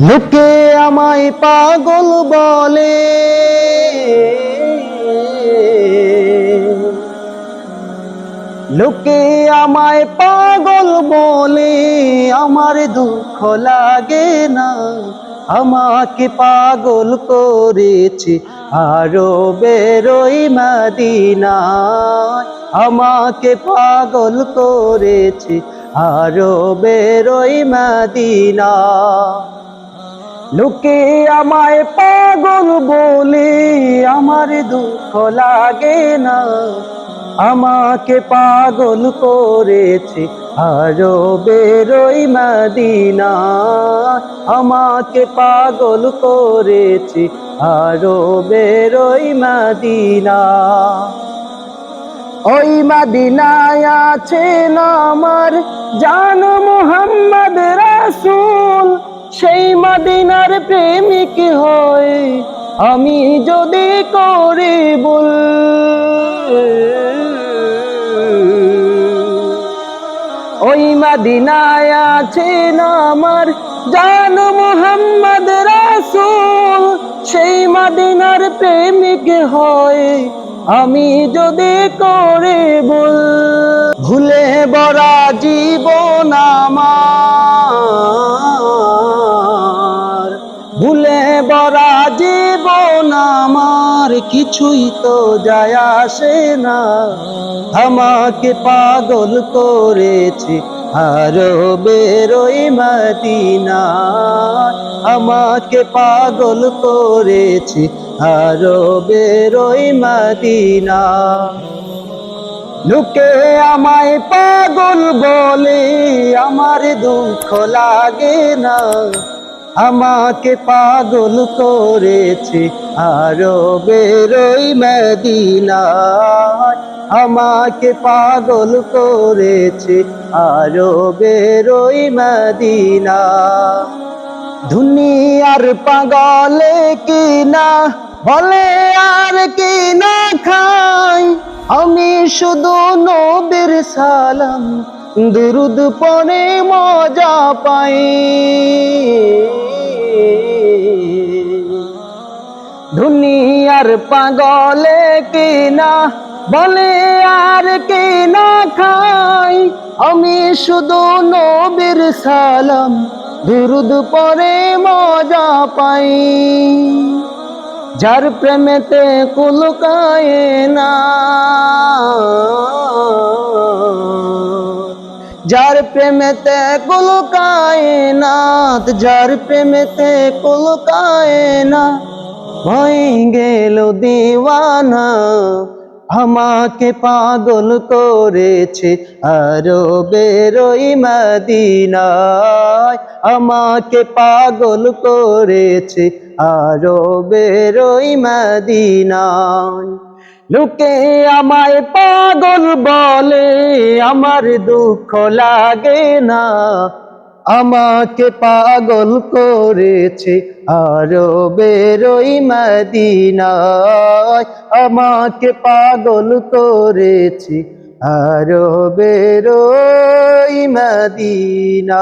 লোকে আমায় পাগল বলে, লোকে আমায় পাগল বলে, আমার দুঃখ লাগে না। আমাকে পাগল করেছে আরো বেরোই মদিনায়। আমাকে পাগল করেছে আরো বেরোই মদিনায়। লোকে আমায় পাগল বলে, আমার দুঃখ লাগে না। আমাকে পাগল করেছে আরো বেরোই মদিনা। আমাকে পাগল করেছে আরো বেরোই মদিনা। ওই মদিনায় আছেন আমার জান মুহাম্মদ রাসূল। সেই মদিনার প্রেমিক হয়ে আমি যদি করি ভুল, ওই মদিনায় আছেন আমার জান মুহাম্মদ রাসূল। সেই মদিনার প্রেমিক হয়ে আমি যদি করি ভুল, ভুলে ভরা জীবন আমার, ভুলে ভরা জীবন আমার, কিছুই তো যায় আসে না। আমাকে পাগল করেছে আরো বেরোই মদিনা। আমাকে পাগল করেছে আরো বেরোই মদিনা। লোকে আমায় পাগল বলে, আমার দুঃখ লাগে না। আমাকে পাগল করেছে আরো বেরোই মদিনায়। আমাকে পাগল করেছে আরো বেরোই মদিনা। দুনিয়ার পাগলে কিনা বলে আর কি না খাই, আমি শুধু নবীর সালাম দুরুদ পড়ে মজা পাই। দুনিয়ার পাগলে কিনা বলে আর কি না খাই, আমি শুধু নবীর সালাম দুরুদ পড়ে মজা পাই। যার প্রেমেতে কুলকায় না, যার প্রেমেতে কুলকায় না, যার প্রেমেতে কুলকায় না, হয়ে গেল দিওয়ানা। আমাকে পাগল করেছে আরো বেরোই মদিনায়। আমাকে পাগল করেছে আরো বেরোই মদিনায়। লোকে আমায় পাগল বলে, আমার দুঃখ লাগে না। আমাকে পাগল করেছে আরো বেরোই মদিনায়। আমাকে পাগল করেছে আরো বেরোই মদিনায়।